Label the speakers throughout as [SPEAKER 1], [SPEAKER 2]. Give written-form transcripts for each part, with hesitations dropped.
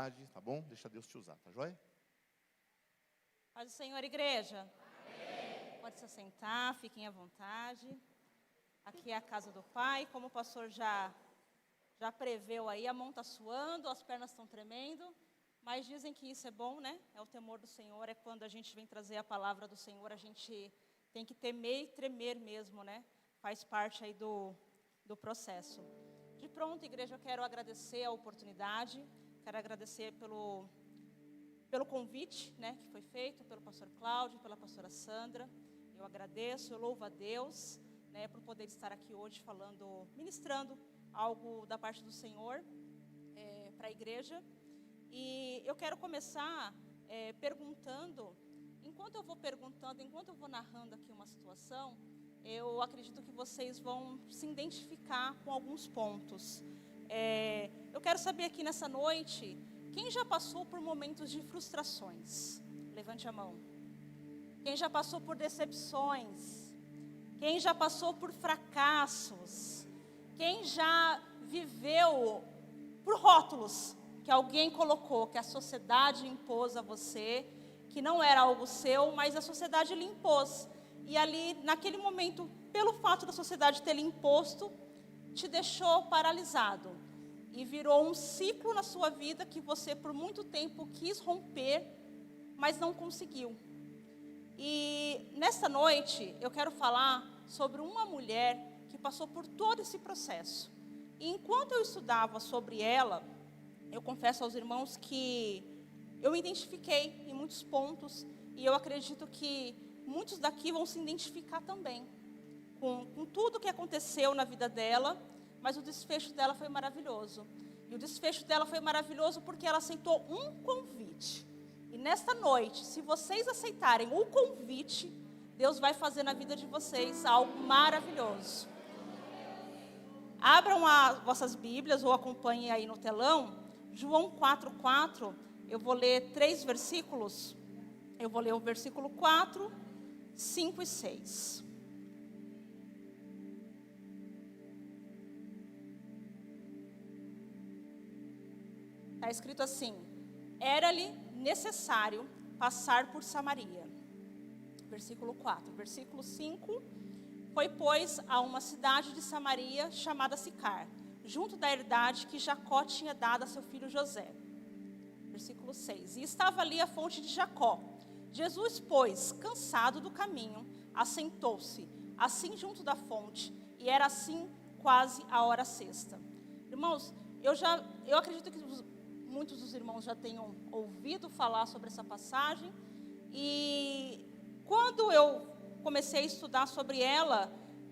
[SPEAKER 1] vontade, tá bom? Deixa Deus te usar, tá joia?
[SPEAKER 2] Paz do Senhor, igreja. Amém. Pode se assentar, fiquem à vontade. Aqui é a casa do Pai, como o pastor já preveu aí, a mão está suando, as pernas estão tremendo, mas dizem que isso é bom, né? É o temor do Senhor, é quando a gente vem trazer a palavra do Senhor, a gente tem que temer e tremer mesmo, né? Faz parte aí do processo. De pronto, igreja, eu quero agradecer a oportunidade, quero agradecer pelo convite, né, que foi feito pelo pastor Cláudio, pela pastora Sandra. Eu agradeço, eu louvo a Deus, né, por poder estar aqui hoje ministrando algo da parte do Senhor para a igreja. E eu quero começar perguntando, enquanto eu vou narrando aqui uma situação, eu acredito que vocês vão se identificar com alguns pontos. Eu quero saber aqui nessa noite, quem já passou por momentos de frustrações? Levante a mão. Quem já passou por decepções? Quem já passou por fracassos? Quem já viveu por rótulos que alguém colocou, que a sociedade impôs a você, que não era algo seu, mas a sociedade lhe impôs. E ali, naquele momento, pelo fato da sociedade ter lhe imposto, te deixou paralisado. E virou um ciclo na sua vida que você, por muito tempo, quis romper, mas não conseguiu. E, nesta noite, eu quero falar sobre uma mulher que passou por todo esse processo. E, enquanto eu estudava sobre ela, eu confesso aos irmãos que eu me identifiquei em muitos pontos, e eu acredito que muitos daqui vão se identificar também com tudo que aconteceu na vida dela, mas o desfecho dela foi maravilhoso. E o desfecho dela foi maravilhoso porque ela aceitou um convite. E nesta noite, se vocês aceitarem o convite, Deus vai fazer na vida de vocês algo maravilhoso. Abram as vossas Bíblias ou acompanhem aí no telão, João 4:4, eu vou ler 3 versículos. Eu vou ler o versículo 4, 5 e 6. Está escrito assim: era-lhe necessário passar por Samaria. Versículo 4. Versículo 5. Foi, pois, a uma cidade de Samaria chamada Sicar, junto da herdade que Jacó tinha dado a seu filho José. Versículo 6. E estava ali a fonte de Jacó. Jesus, pois, cansado do caminho, assentou-se, assim junto da fonte, e era assim quase a hora sexta. Irmãos, eu acredito que muitos dos irmãos já tenham ouvido falar sobre essa passagem, e quando eu comecei a estudar sobre ela,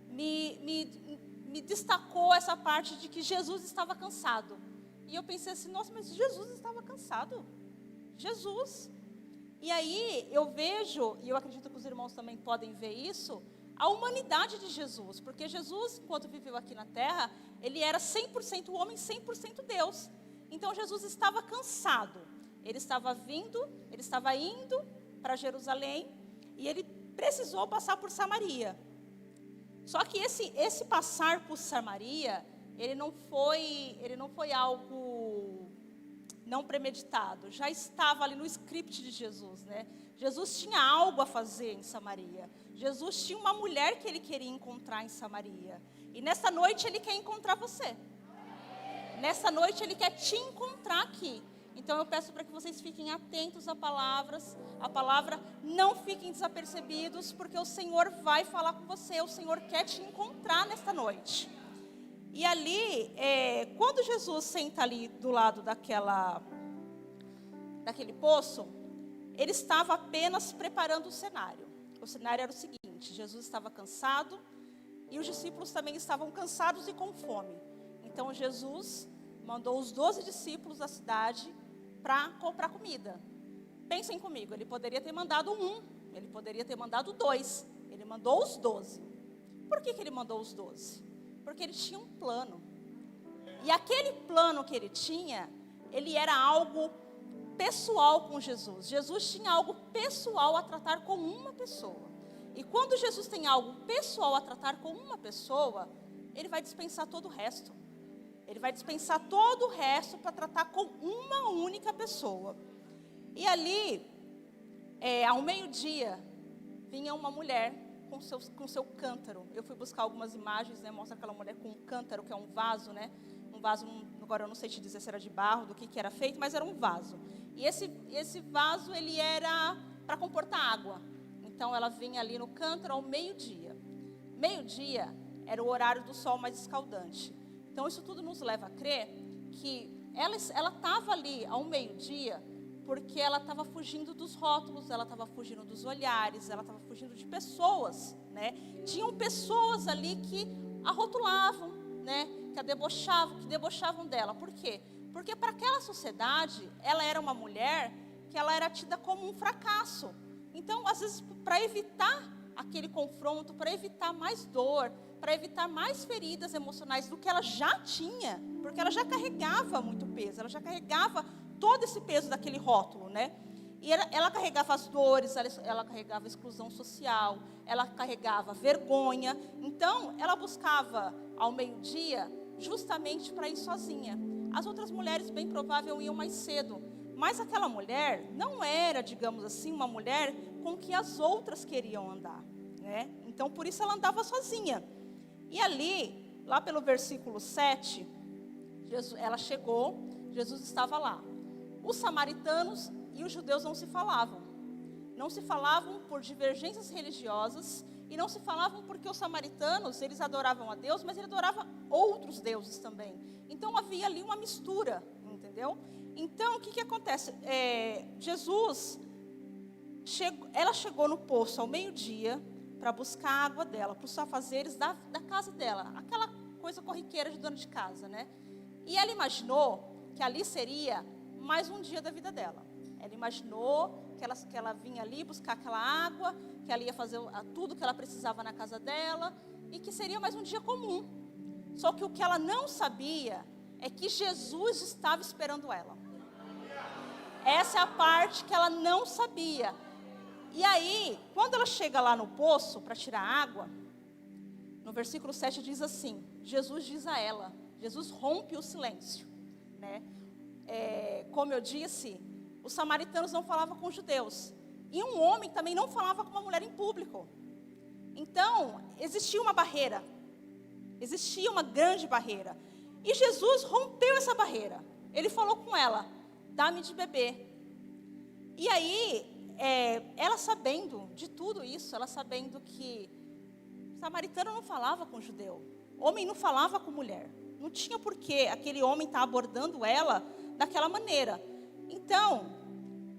[SPEAKER 2] me destacou essa parte de que Jesus estava cansado. E eu pensei assim, nossa, mas Jesus estava cansado? Jesus. E aí eu vejo, e eu acredito que os irmãos também podem ver isso, a humanidade de Jesus. Porque Jesus, enquanto viveu aqui na terra, ele era 100% homem, 100% Deus. Então Jesus estava cansado. Ele estava indo para Jerusalém, e ele precisou passar por Samaria. Só que esse passar por Samaria, ele não foi algo não premeditado. Já estava ali no script de Jesus, né? Jesus tinha algo a fazer em Samaria. Jesus tinha uma mulher que ele queria encontrar em Samaria. E nessa noite ele quer encontrar você. Nessa noite ele quer te encontrar aqui. Então eu peço para que vocês fiquem atentos a palavra, não fiquem desapercebidos, porque o Senhor vai falar com você, o Senhor quer te encontrar nesta noite. E ali, quando Jesus senta ali do lado daquele poço, ele estava apenas preparando o cenário. O cenário era o seguinte: Jesus estava cansado e os discípulos também estavam cansados e com fome. Então Jesus mandou os 12 discípulos da cidade para comprar comida. Pensem comigo, ele poderia ter mandado 1, ele poderia ter mandado 2, ele mandou os 12. Por que ele mandou os 12? Porque ele tinha um plano. E aquele plano que ele tinha, ele era algo pessoal com Jesus. Jesus tinha algo pessoal a tratar com uma pessoa. E quando Jesus tem algo pessoal a tratar com uma pessoa, ele vai dispensar todo o resto. Ele vai dispensar todo o resto para tratar com uma única pessoa. E ali, ao meio-dia, vinha uma mulher com seu cântaro. Eu fui buscar algumas imagens, né? Mostra aquela mulher com um cântaro, que é um vaso, né? Um vaso, agora eu não sei te dizer se era de barro, do que era feito, mas era um vaso. E esse vaso, ele era para comportar água. Então, ela vinha ali no cântaro ao meio-dia. Meio-dia era o horário do sol mais escaldante. Então, isso tudo nos leva a crer que ela estava ali ao meio-dia porque ela estava fugindo dos rótulos, ela estava fugindo dos olhares, ela estava fugindo de pessoas, né? Tinham pessoas ali que a rotulavam, né? Que a debochavam dela. Por quê? Porque para aquela sociedade, ela era uma mulher que ela era tida como um fracasso. Então, às vezes, para evitar aquele confronto, para evitar mais dor, para evitar mais feridas emocionais do que ela já tinha, porque ela já carregava muito peso, ela já carregava todo esse peso daquele rótulo, né? E ela carregava as dores, ela carregava a exclusão social, ela carregava vergonha. Então, ela buscava ao meio-dia justamente para ir sozinha. As outras mulheres, bem provável, iam mais cedo. Mas aquela mulher não era, digamos assim, uma mulher com que as outras queriam andar, né? Então, por isso ela andava sozinha. E ali, lá pelo versículo 7, ela chegou, Jesus estava lá. Os samaritanos e os judeus não se falavam. Não se falavam por divergências religiosas e não se falavam porque os samaritanos, eles adoravam a Deus, mas eles adoravam outros deuses também. Então, havia ali uma mistura, entendeu? Então, o que acontece? Ela chegou no poço ao meio-dia para buscar a água dela, para os afazeres da casa dela. Aquela coisa corriqueira de dona de casa, né? E ela imaginou que ali seria mais um dia da vida dela. Ela imaginou que ela vinha ali buscar aquela água, que ela ia fazer tudo que ela precisava na casa dela, e que seria mais um dia comum. Só que o que ela não sabia é que Jesus estava esperando ela. Essa é a parte que ela não sabia. E aí, quando ela chega lá no poço para tirar água, no versículo 7 diz assim, Jesus diz a ela, Jesus rompe o silêncio, né? Como eu disse, os samaritanos não falavam com os judeus. E um homem também não falava com uma mulher em público. Então, existia uma barreira. Existia uma grande barreira. E Jesus rompeu essa barreira. Ele falou com ela, dá-me de beber. E aí, ela sabendo de tudo isso, ela sabendo que o samaritano não falava com o judeu. Homem não falava com mulher. Não tinha porquê aquele homem estar abordando ela daquela maneira. Então,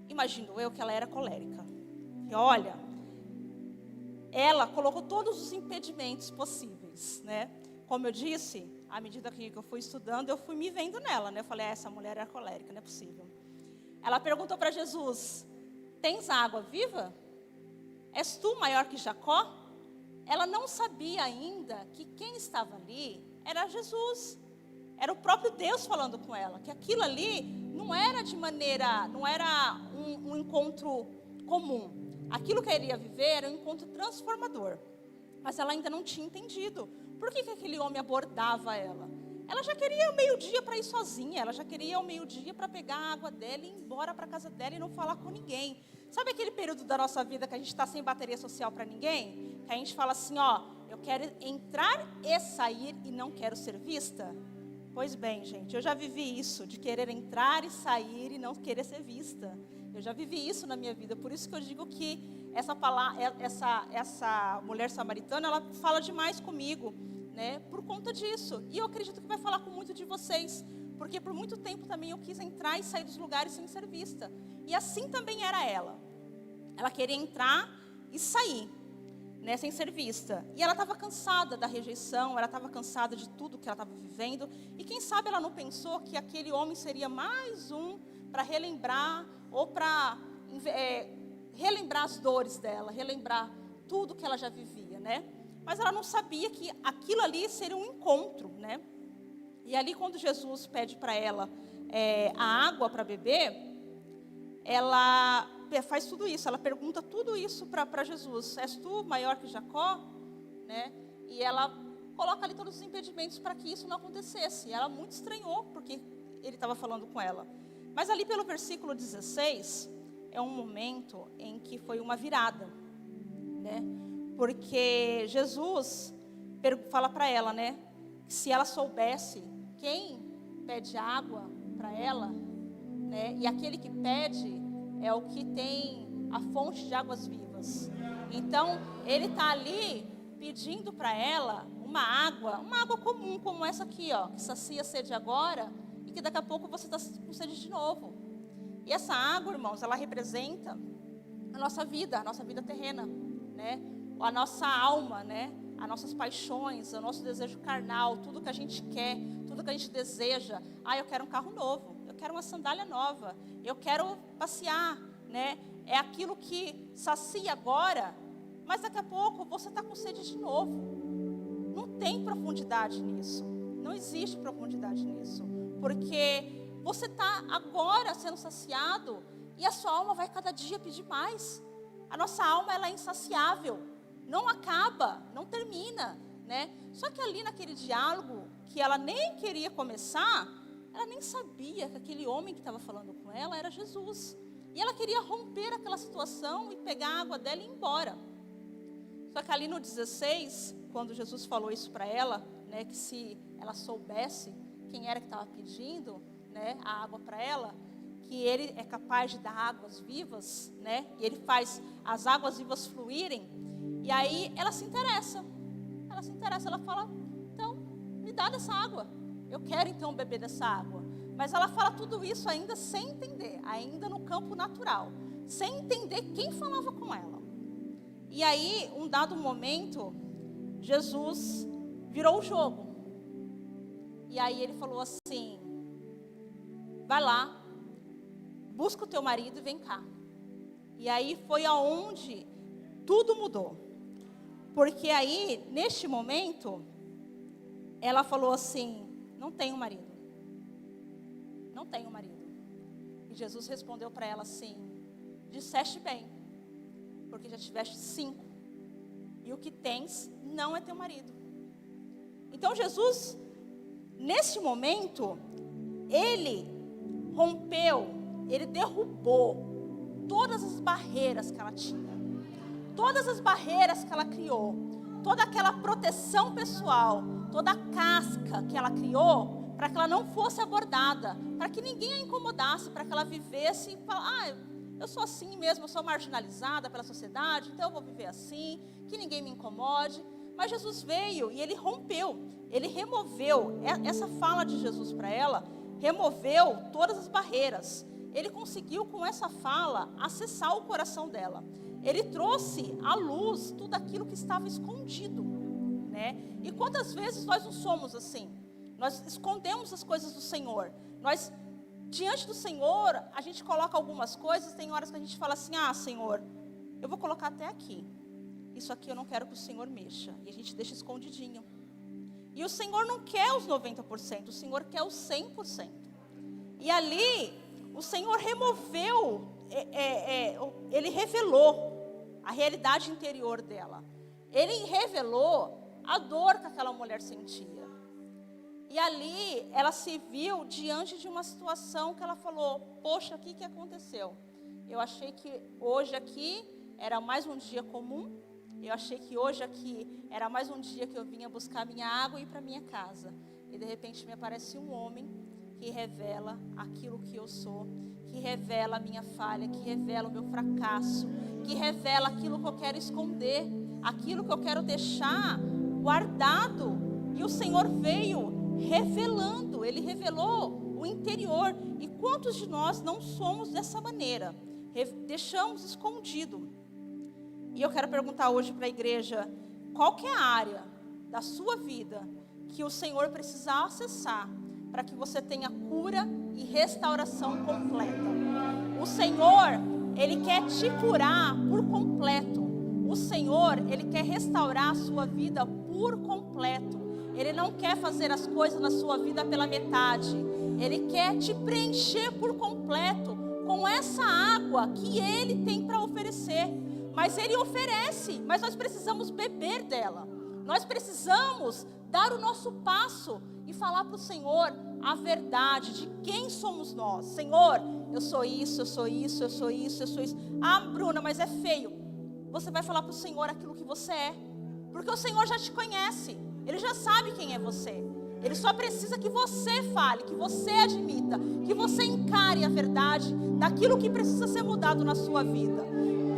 [SPEAKER 2] imagino eu que ela era colérica. E olha, ela colocou todos os impedimentos possíveis, né? Como eu disse, à medida que eu fui estudando, eu fui me vendo nela, né? Eu falei, essa mulher era colérica, não é possível. Ela perguntou para Jesus, tens água viva? És tu maior que Jacó? Ela não sabia ainda que quem estava ali era Jesus. Era o próprio Deus falando com ela, que aquilo ali não era um encontro comum. Aquilo que ela iria viver era um encontro transformador. Mas ela ainda não tinha entendido. Por que aquele homem abordava ela? Ela já queria o meio-dia para ir sozinha. Ela já queria o meio-dia para pegar a água dela e ir embora para a casa dela e não falar com ninguém. Sabe aquele período da nossa vida que a gente está sem bateria social para ninguém? Que a gente fala assim, eu quero entrar e sair e não quero ser vista? Pois bem, gente, eu já vivi isso, de querer entrar e sair e não querer ser vista. Eu já vivi isso na minha vida, por isso que eu digo que essa mulher samaritana, ela fala demais comigo, né? Por conta disso. E eu acredito que vai falar com muito de vocês, porque por muito tempo também eu quis entrar e sair dos lugares sem ser vista. E assim também era ela. Ela queria entrar e sair, né, sem ser vista. E ela estava cansada da rejeição, ela estava cansada de tudo que ela estava vivendo. E quem sabe ela não pensou que aquele homem seria mais um para relembrar, ou para relembrar as dores dela, relembrar tudo que ela já vivia, né? Mas ela não sabia que aquilo ali seria um encontro, né? E ali quando Jesus pede para ela a água para beber, ela faz tudo isso, ela pergunta tudo isso para Jesus. És tu maior que Jacó? Né? E ela coloca ali todos os impedimentos para que isso não acontecesse. Ela muito estranhou porque ele estava falando com ela. Mas ali pelo versículo 16, é um momento em que foi uma virada, né? Porque Jesus fala para ela, né? Que se ela soubesse quem pede água para ela, né? E aquele que pede é o que tem a fonte de águas vivas. Então, ele está ali pedindo para ela uma água comum, como essa aqui, ó, que sacia a sede agora e que daqui a pouco você está com sede de novo. E essa água, irmãos, ela representa a nossa vida terrena, né? A nossa alma, né? As nossas paixões, o nosso desejo carnal, tudo que a gente quer, tudo que a gente deseja. Eu quero um carro novo, eu quero uma sandália nova, eu quero passear, né? É aquilo que sacia agora, mas daqui a pouco você está com sede de novo. Não tem profundidade nisso, não existe profundidade nisso, porque você está agora sendo saciado e a sua alma vai cada dia pedir mais. A nossa alma, ela é insaciável, não acaba, não termina, né? Só que ali naquele diálogo que ela nem queria começar, ela nem sabia que aquele homem que estava falando com ela era Jesus. E ela queria romper aquela situação e pegar a água dela e ir embora. Só que ali no 16, quando Jesus falou isso para ela, né, que se ela soubesse quem era que estava pedindo, né, a água para ela, que ele é capaz de dar águas vivas, né, e ele faz as águas vivas fluírem, e aí ela se interessa, ela fala, então, me dá dessa água, eu quero então beber dessa água. Mas ela fala tudo isso ainda sem entender, ainda no campo natural, sem entender quem falava com ela. E aí, um dado momento, Jesus virou o jogo. E aí ele falou assim, vai lá, busca o teu marido e vem cá. E aí foi aonde tudo mudou. Porque aí, neste momento, ela falou assim, não tenho marido. Não tenho marido. E Jesus respondeu para ela assim, disseste bem, porque já tiveste 5, e o que tens não é teu marido. Então Jesus, nesse momento, ele rompeu, ele derrubou todas as barreiras que ela tinha, todas as barreiras que ela criou, toda aquela proteção pessoal, toda a casca que ela criou, para que ela não fosse abordada, para que ninguém a incomodasse, para que ela vivesse e falasse, eu sou assim mesmo, eu sou marginalizada pela sociedade, então eu vou viver assim, que ninguém me incomode. Mas Jesus veio e ele rompeu, ele removeu, essa fala de Jesus para ela, removeu todas as barreiras. Ele conseguiu com essa fala acessar o coração dela. Ele trouxe à luz tudo aquilo que estava escondido, né? E quantas vezes nós não somos assim? Nós escondemos as coisas do Senhor. Nós, diante do Senhor, a gente coloca algumas coisas. Tem horas que a gente fala assim, Senhor, eu vou colocar até aqui. Isso aqui eu não quero que o Senhor mexa. E a gente deixa escondidinho. E o Senhor não quer os 90%, o Senhor quer os 100%. E ali, o Senhor removeu, Ele revelou a realidade interior dela. Ele revelou a dor que aquela mulher sentia. E ali, ela se viu diante de uma situação que ela falou, poxa, o que aconteceu? Eu achei que hoje aqui era mais um dia comum, eu achei que hoje aqui era mais um dia que eu vinha buscar minha água e ir para minha casa. E de repente me aparece um homem que revela aquilo que eu sou, que revela a minha falha, que revela o meu fracasso, que revela aquilo que eu quero esconder, aquilo que eu quero deixar guardado. E o Senhor veio revelando, Ele revelou o interior. E quantos de nós não somos dessa maneira? Deixamos escondido. E eu quero perguntar hoje para a igreja, qual que é a área da sua vida que o Senhor precisa acessar para que você tenha cura e restauração completa? O Senhor, Ele quer te curar por completo. O Senhor, Ele quer restaurar a sua vida por completo. Ele não quer fazer as coisas na sua vida pela metade. Ele quer te preencher por completo com essa água que Ele tem para oferecer. Mas Ele oferece, mas nós precisamos beber dela. Nós precisamos dar o nosso passo e falar para o Senhor a verdade de quem somos nós. Senhor, eu sou isso, eu sou isso, eu sou isso, eu sou isso. Ah, Bruna, mas é feio. Você vai falar para o Senhor aquilo que você é. Porque o Senhor já te conhece. Ele já sabe quem é você. Ele só precisa que você fale, que você admita, que você encare a verdade daquilo que precisa ser mudado na sua vida.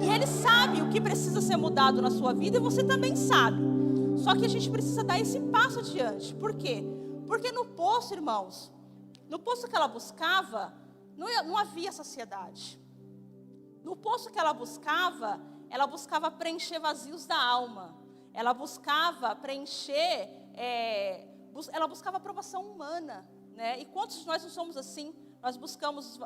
[SPEAKER 2] E Ele sabe o que precisa ser mudado na sua vida e você também sabe. Só que a gente precisa dar esse passo adiante. Por quê? Porque no poço, irmãos, no poço que ela buscava, não havia saciedade. No poço que ela buscava preencher vazios da alma. Ela buscava preencher, ela buscava aprovação humana, né? E quantos de nós não somos assim? Nós buscamos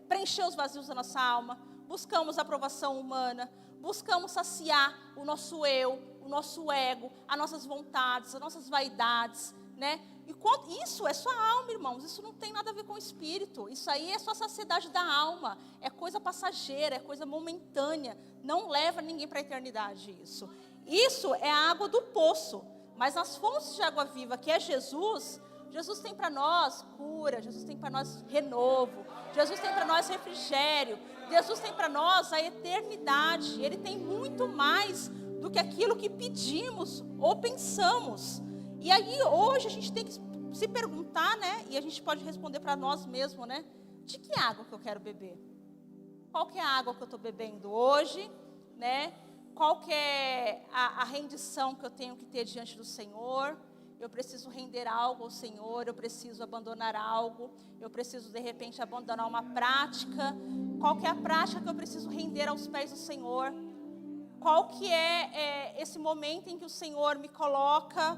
[SPEAKER 2] preencher os vazios da nossa alma, buscamos aprovação humana, buscamos saciar o nosso eu, o nosso ego, as nossas vontades, as nossas vaidades, né? E isso é só alma, irmãos, isso não tem nada a ver com o espírito, isso aí é só saciedade da alma, é coisa passageira, é coisa momentânea, não leva ninguém para a eternidade isso. Isso é a água do poço, mas nas fontes de água viva, que é Jesus, Jesus tem para nós cura, Jesus tem para nós renovo, Jesus tem para nós refrigério, Jesus tem para nós a eternidade, Ele tem muito mais do que aquilo que pedimos ou pensamos. E aí hoje a gente tem que se perguntar, né? E a gente pode responder para nós mesmos, né? De que água que eu quero beber? Qual que é a água que eu estou bebendo hoje, né? Qual que é a rendição que eu tenho que ter diante do Senhor? Eu preciso render algo ao Senhor, eu preciso abandonar algo, eu preciso de repente abandonar uma prática. Qual que é a prática que eu preciso render aos pés do Senhor? Qual que é esse momento em que o Senhor me coloca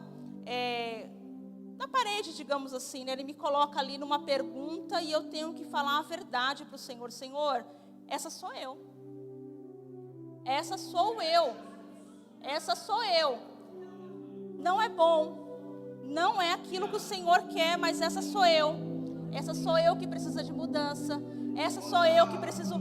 [SPEAKER 2] na parede, digamos assim, né? Ele me coloca ali numa pergunta e eu tenho que falar a verdade para o Senhor. Senhor, essa sou eu. Essa sou eu. Essa sou eu. Não é bom. Não é aquilo que o Senhor quer, mas essa sou eu. Essa sou eu que precisa de mudança. Essa sou eu que preciso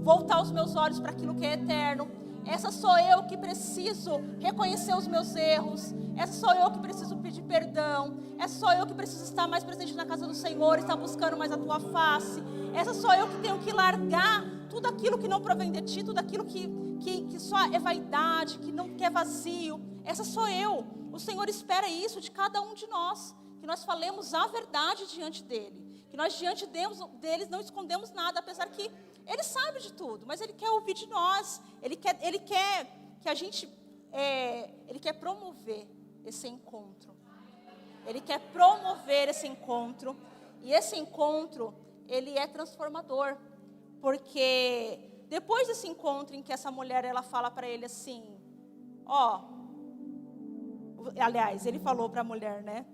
[SPEAKER 2] voltar os meus olhos para aquilo que é eterno. Essa sou eu que preciso reconhecer os meus erros. Essa sou eu que preciso pedir perdão. Essa sou eu que preciso estar mais presente na casa do Senhor, estar buscando mais a tua face. Essa sou eu que tenho que largar tudo aquilo que não provém de ti, tudo aquilo que só é vaidade, que é vazio. Essa sou eu. O Senhor espera isso de cada um de nós, que nós falemos a verdade diante dEle, que nós diante deles não escondemos nada, apesar que Ele sabe de tudo, mas Ele quer ouvir de nós. Ele quer que a gente, Ele quer promover esse encontro. Ele quer promover esse encontro. E esse encontro, ele é transformador. Porque depois desse encontro em que essa mulher, ela fala para ele assim, aliás, ele falou para a mulher, né?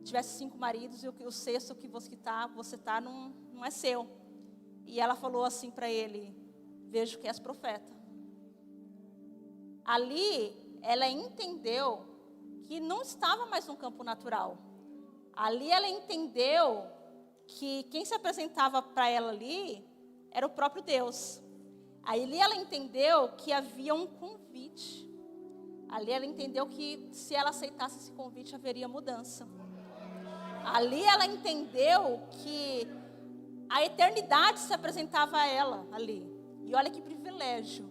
[SPEAKER 2] Tivesse 5 maridos e o sexto que você tá não é seu. E ela falou assim para ele, vejo que és profeta. Ali, ela entendeu que não estava mais no campo natural. Ali ela entendeu que quem se apresentava para ela ali era o próprio Deus. Ali ela entendeu que havia um convite. Ali ela entendeu que se ela aceitasse esse convite haveria mudança. Ali ela entendeu que a eternidade se apresentava a ela ali. E olha que privilégio,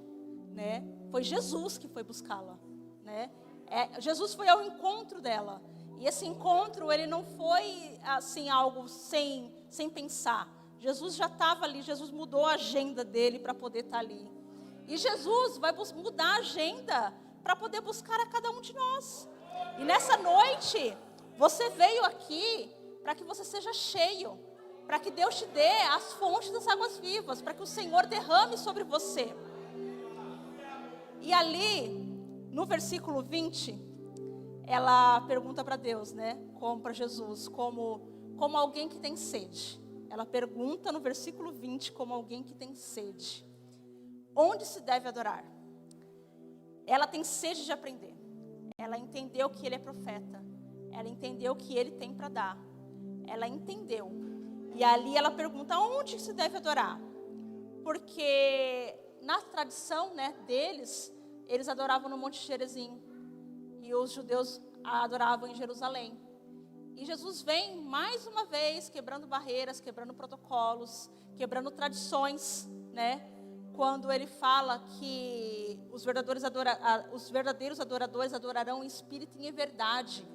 [SPEAKER 2] né? Foi Jesus que foi buscá-la, né? Jesus foi ao encontro dela. E esse encontro, ele não foi assim algo sem pensar. Jesus já estava ali, Jesus mudou a agenda dele para poder estar ali. E Jesus vai mudar a agenda para poder buscar a cada um de nós. E nessa noite, você veio aqui para que você seja cheio, para que Deus te dê as fontes das águas vivas, para que o Senhor derrame sobre você. E ali, no versículo 20, ela pergunta para Deus, né? Como para Jesus, como alguém que tem sede. Ela pergunta no versículo 20, como alguém que tem sede. Onde se deve adorar? Ela tem sede de aprender. Ela entendeu que ele é profeta. Ela entendeu o que ele tem para dar. Ela entendeu. E ali ela pergunta, onde se deve adorar? Porque na tradição, né, deles, eles adoravam no Monte Gerizim. e os judeus a adoravam em Jerusalém. E Jesus vem mais uma vez quebrando barreiras, quebrando protocolos, quebrando tradições, né? Quando ele fala que os verdadeiros adoradores adorarão em espírito e em verdade.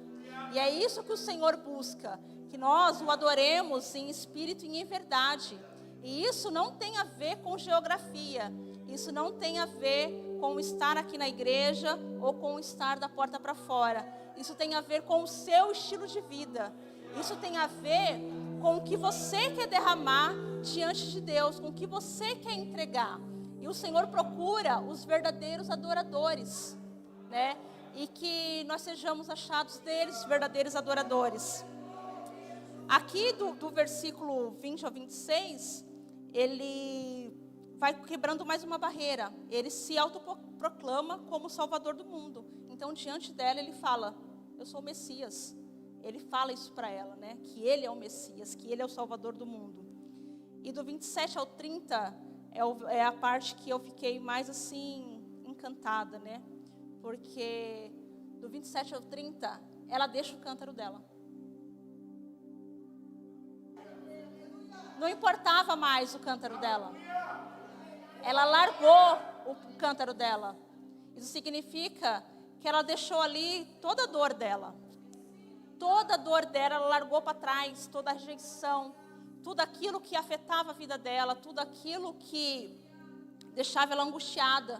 [SPEAKER 2] E é isso que o Senhor busca, que nós o adoremos em espírito e em verdade. E isso não tem a ver com geografia, isso não tem a ver com estar aqui na igreja ou com estar da porta para fora. Isso tem a ver com o seu estilo de vida. Isso tem a ver com o que você quer derramar diante de Deus, com o que você quer entregar. E o Senhor procura os verdadeiros adoradores, né? E que nós sejamos achados deles, verdadeiros adoradores. Aqui do versículo 20 ao 26, ele vai quebrando mais uma barreira. Ele se autoproclama como Salvador do mundo. Então, diante dela, ele fala, eu sou o Messias. Ele fala isso para ela, né? Que ele é o Messias, que ele é o Salvador do mundo. E do 27 ao 30, é a parte que eu fiquei mais assim, encantada, né? Porque do 27 ao 30, ela deixa o cântaro dela. Não importava mais o cântaro dela. Ela largou o cântaro dela. Isso significa que ela deixou ali toda a dor dela. Toda a dor dela, ela largou para trás, toda a rejeição, tudo aquilo que afetava a vida dela, tudo aquilo que deixava ela angustiada,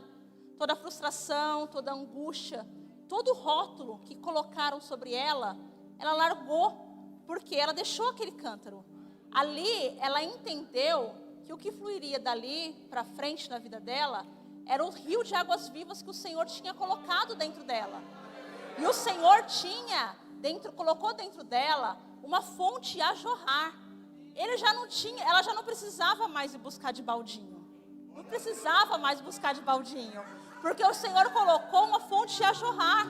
[SPEAKER 2] toda a frustração, toda a angústia, todo o rótulo que colocaram sobre ela, ela largou, porque ela deixou aquele cântaro. Ali, ela entendeu que o que fluiria dali para frente na vida dela era o rio de águas vivas que o Senhor tinha colocado dentro dela. E o Senhor colocou dentro dela uma fonte a jorrar. Ela já não precisava mais ir buscar de baldinho. Não precisava mais buscar de baldinho. Porque o Senhor colocou uma fonte a jorrar.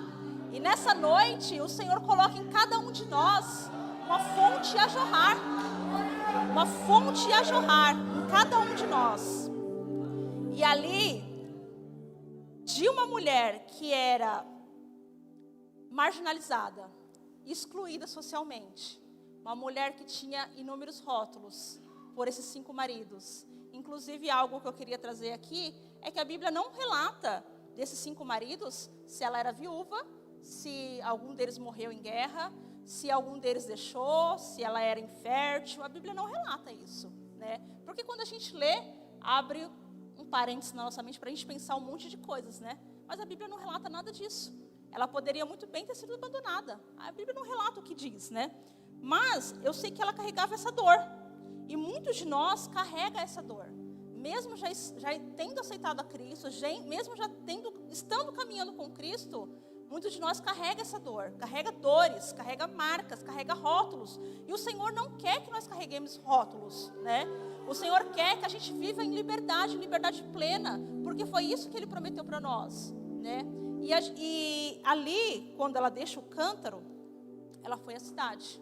[SPEAKER 2] E nessa noite, o Senhor coloca em cada um de nós uma fonte a jorrar. Uma fonte a jorrar em cada um de nós. E ali, de uma mulher que era marginalizada, excluída socialmente, uma mulher que tinha inúmeros rótulos por esses 5 maridos. Inclusive, algo que eu queria trazer aqui é que a Bíblia não relata desses 5 maridos se ela era viúva, se algum deles morreu em guerra, se algum deles deixou, se ela era infértil. A Bíblia não relata isso, né? Porque quando a gente lê, abre um parênteses na nossa mente para a gente pensar um monte de coisas, né? Mas a Bíblia não relata nada disso. Ela poderia muito bem ter sido abandonada. A Bíblia não relata o que diz, né? Mas eu sei que ela carregava essa dor. E muitos de nós carregam essa dor. Mesmo já tendo aceitado a Cristo, mesmo estando caminhando com Cristo, muitos de nós carregam essa dor. Carrega dores, carrega marcas, carrega rótulos. E o Senhor não quer que nós carreguemos rótulos, né? O Senhor quer que a gente viva em liberdade plena. Porque foi isso que Ele prometeu para nós, né? E ali, quando ela deixa o cântaro, ela foi à cidade.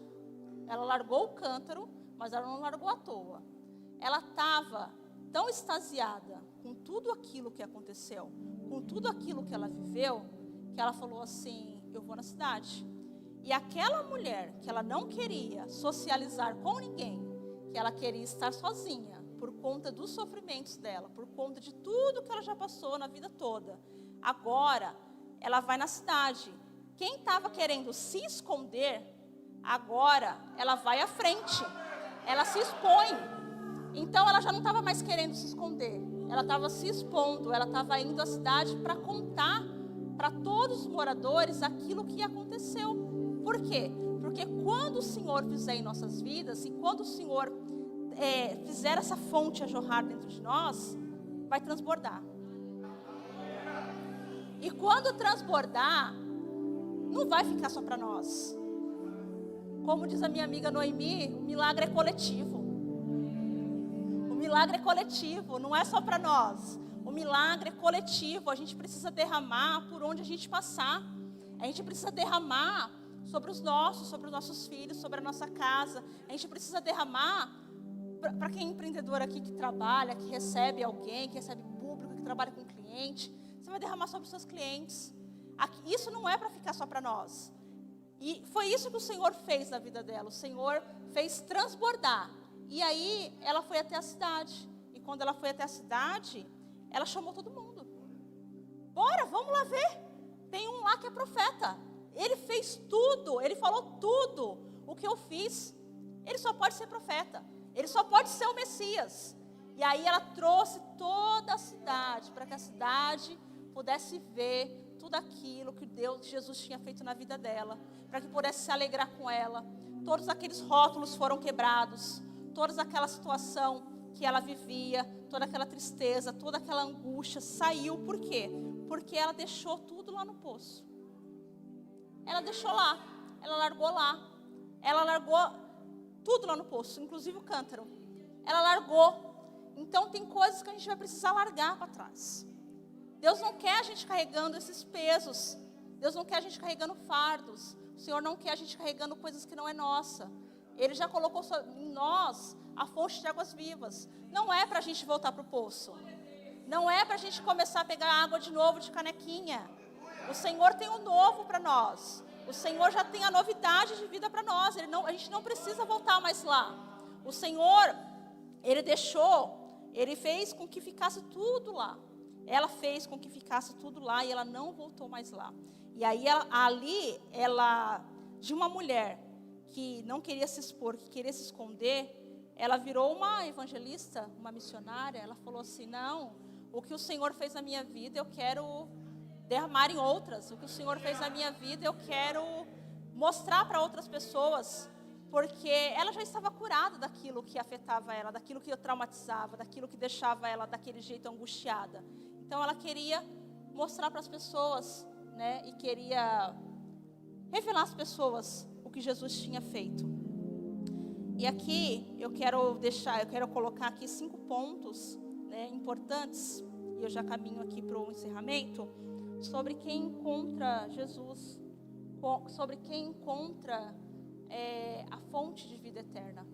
[SPEAKER 2] Ela largou o cântaro, mas ela não largou à toa. Ela estava tão extasiada com tudo aquilo que aconteceu, com tudo aquilo que ela viveu, que ela falou assim, eu vou na cidade. E aquela mulher que ela não queria socializar com ninguém, que ela queria estar sozinha, por conta dos sofrimentos dela, por conta de tudo que ela já passou na vida toda, agora ela vai na cidade. Quem estava querendo se esconder, agora ela vai à frente, ela se expõe. Então ela já não estava mais querendo se esconder, ela estava se expondo, ela estava indo à cidade para contar para todos os moradores aquilo que aconteceu. Por quê? Porque quando o Senhor fizer em nossas vidas, e quando o Senhor fizer essa fonte a jorrar dentro de nós, vai transbordar. E quando transbordar, não vai ficar só para nós. Como diz a minha amiga Noemi, o milagre é coletivo. O milagre é coletivo, não é só para nós. O milagre é coletivo, a gente precisa derramar por onde a gente passar. A gente precisa derramar sobre os nossos filhos, sobre a nossa casa. A gente precisa derramar para quem é empreendedor aqui que trabalha, que recebe alguém, que recebe público, que trabalha com cliente. Você vai derramar sobre os seus clientes. Isso não é para ficar só para nós. E foi isso que o Senhor fez na vida dela. O Senhor fez transbordar. E aí ela foi até a cidade. E quando ela foi até a cidade, ela chamou todo mundo. Bora, vamos lá ver. Tem um lá que é profeta. Ele fez tudo, ele falou tudo o que eu fiz. Ele só pode ser profeta. Ele só pode ser o Messias. E aí ela trouxe toda a cidade, para que a cidade pudesse ver tudo aquilo que Jesus tinha feito na vida dela, para que pudesse se alegrar com ela. Todos aqueles rótulos foram quebrados, toda aquela situação que ela vivia, toda aquela tristeza, toda aquela angústia saiu. Por quê? Porque ela deixou tudo lá no poço. Ela deixou lá, ela largou lá, ela largou tudo lá no poço, inclusive o cântaro. Ela largou. Então tem coisas que a gente vai precisar largar para trás. Deus não quer a gente carregando esses pesos. Deus não quer a gente carregando fardos. O Senhor não quer a gente carregando coisas que não é nossa. Ele já colocou em nós a fonte de águas vivas. Não é para a gente voltar para o poço. Não é para a gente começar a pegar água de novo de canequinha. O Senhor tem um novo para nós. O Senhor já tem a novidade de vida para nós. A gente não precisa voltar mais lá. O Senhor, Ele fez com que ficasse tudo lá. Ela fez com que ficasse tudo lá e ela não voltou mais lá. E aí, de uma mulher que não queria se expor, que queria se esconder, ela virou uma evangelista, uma missionária. Ela falou assim: não, o que o Senhor fez na minha vida, eu quero derramar em outras. O que o Senhor fez na minha vida, eu quero mostrar para outras pessoas. Porque ela já estava curada daquilo que afetava ela, daquilo que traumatizava, daquilo que deixava ela daquele jeito angustiada. Então ela queria mostrar para as pessoas, né, e queria revelar às pessoas o que Jesus tinha feito. E aqui eu quero colocar aqui 5 pontos, né, importantes, e eu já caminho aqui para o encerramento, sobre quem encontra Jesus, sobre quem encontra a fonte de vida eterna.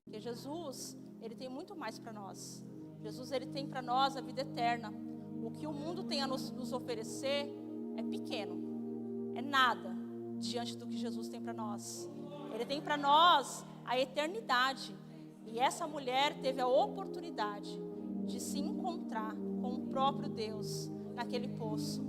[SPEAKER 2] Porque Jesus, Ele tem muito mais para nós. Jesus, Ele tem para nós a vida eterna. O que o mundo tem a nos oferecer é pequeno, é nada diante do que Jesus tem para nós. Ele tem para nós a eternidade. E essa mulher teve a oportunidade de se encontrar com o próprio Deus naquele poço.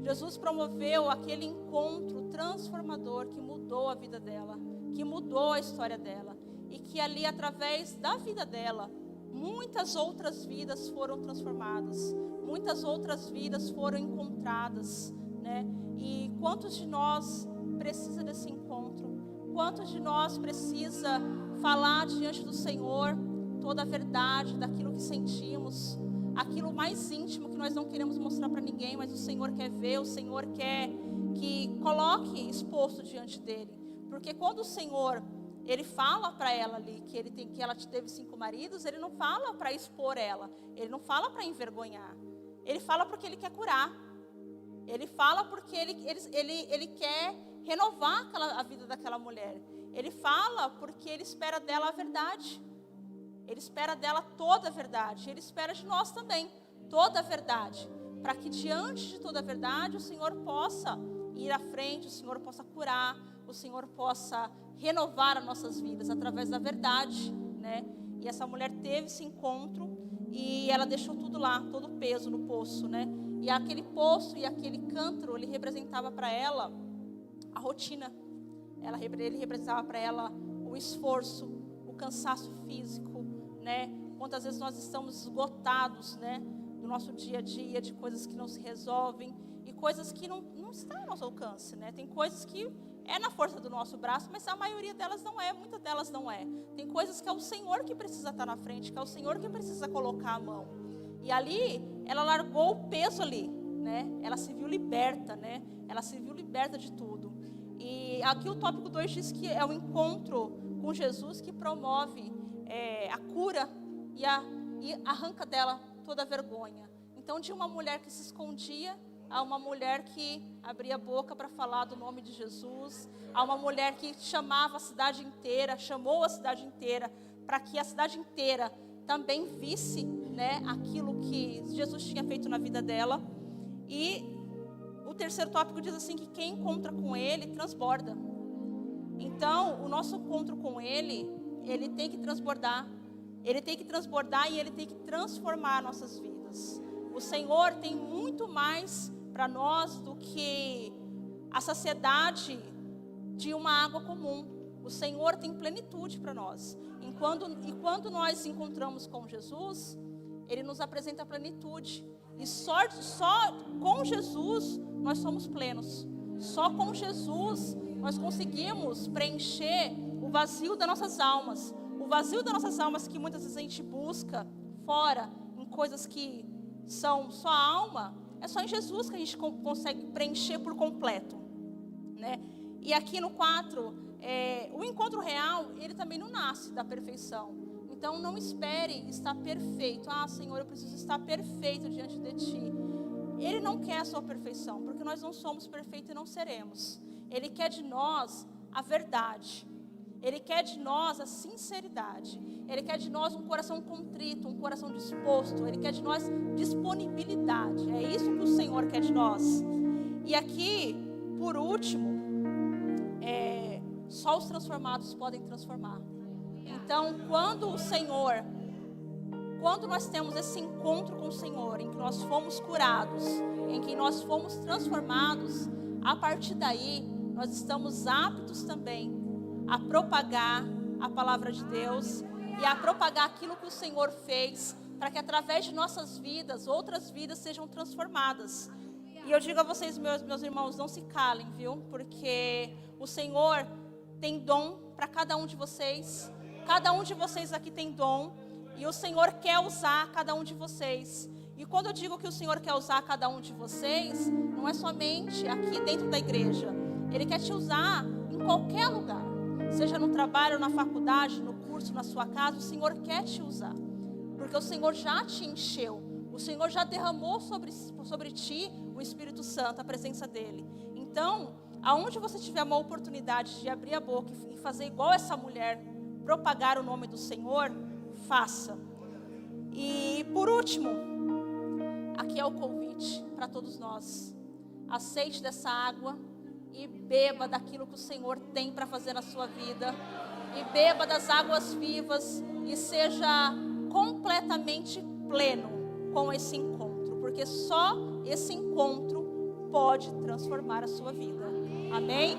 [SPEAKER 2] Jesus promoveu aquele encontro transformador que mudou a vida dela, que mudou a história dela. E que ali, através da vida dela, muitas outras vidas foram transformadas, muitas outras vidas foram encontradas, né? E quantos de nós precisa desse encontro? Quantos de nós precisa falar diante do Senhor toda a verdade daquilo que sentimos, aquilo mais íntimo que nós não queremos mostrar para ninguém, mas o Senhor quer ver, o Senhor quer que coloque exposto diante dele. Porque quando o Senhor, Ele fala para ela ali que ela teve 5 maridos, Ele não fala para expor ela, Ele não fala para envergonhar, Ele fala porque Ele quer curar, Ele fala porque Ele quer renovar a vida daquela mulher, Ele fala porque Ele espera dela a verdade, Ele espera dela toda a verdade, Ele espera de nós também toda a verdade, para que diante de toda a verdade o Senhor possa ir à frente, o Senhor possa curar, o Senhor possa renovar as nossas vidas através da verdade, né? E essa mulher teve esse encontro e ela deixou tudo lá, todo o peso no poço, né? E aquele poço e aquele cântaro, ele representava para ela a rotina. Ele representava para ela o esforço, o cansaço físico, né? Quantas vezes nós estamos esgotados, né? Do nosso dia a dia, de coisas que não se resolvem e coisas que não estão ao nosso alcance, né? Tem coisas que é na força do nosso braço, mas a maioria delas não é, muitas delas não é. Tem coisas que é o Senhor que precisa estar na frente, que é o Senhor que precisa colocar a mão. E ali, ela largou o peso ali, né? Ela se viu liberta, né? Ela se viu liberta de tudo. E aqui o tópico 2 diz que é o encontro com Jesus que promove a cura e arranca dela toda a vergonha. Então, de uma mulher que se escondia, a uma mulher que abria a boca para falar do nome de Jesus, a uma mulher que chamou a cidade inteira, para que a cidade inteira também visse, né, aquilo que Jesus tinha feito na vida dela. E o terceiro tópico diz assim que quem encontra com Ele transborda. Então, o nosso encontro com Ele tem que transbordar. Ele tem que transbordar e Ele tem que transformar nossas vidas. O Senhor tem muito mais para nós do que a saciedade de uma água comum. O Senhor tem plenitude para nós. E quando nós encontramos com Jesus, Ele nos apresenta a plenitude. E só com Jesus nós somos plenos. Só com Jesus nós conseguimos preencher o vazio das nossas almas. O vazio das nossas almas que muitas vezes a gente busca fora, em coisas que são só a alma, é só em Jesus que a gente consegue preencher por completo, né? E aqui no 4, o encontro real, ele também não nasce da perfeição. Então não espere estar perfeito. Senhor, eu preciso estar perfeito diante de Ti. Ele não quer a sua perfeição, porque nós não somos perfeitos e não seremos. Ele quer de nós a verdade. Ele quer de nós a sinceridade. Ele quer de nós um coração contrito, um coração disposto. Ele quer de nós disponibilidade. É isso que o Senhor quer de nós. E aqui, por último, só os transformados podem transformar. Então, quando nós temos esse encontro com o Senhor, em que nós fomos curados, em que nós fomos transformados, a partir daí, nós estamos aptos também a propagar a palavra de Deus e a propagar aquilo que o Senhor fez, para que através de nossas vidas, outras vidas sejam transformadas. E eu digo a vocês, meus irmãos, não se calem, viu? Porque o Senhor tem dom para cada um de vocês. Cada um de vocês aqui tem dom. E o Senhor quer usar cada um de vocês. E quando eu digo que o Senhor quer usar cada um de vocês, não é somente aqui dentro da igreja. Ele quer te usar em qualquer lugar. Seja no trabalho, na faculdade, no curso, na sua casa, o Senhor quer te usar. Porque o Senhor já te encheu. O Senhor já derramou sobre ti o Espírito Santo, a presença dEle. Então, aonde você tiver uma oportunidade de abrir a boca e fazer igual essa mulher, propagar o nome do Senhor, faça. E por último, aqui é o convite para todos nós. Aceite dessa água e beba daquilo que o Senhor tem para fazer na sua vida. E beba das águas vivas e seja completamente pleno com esse encontro. Porque só esse encontro pode transformar a sua vida. Amém?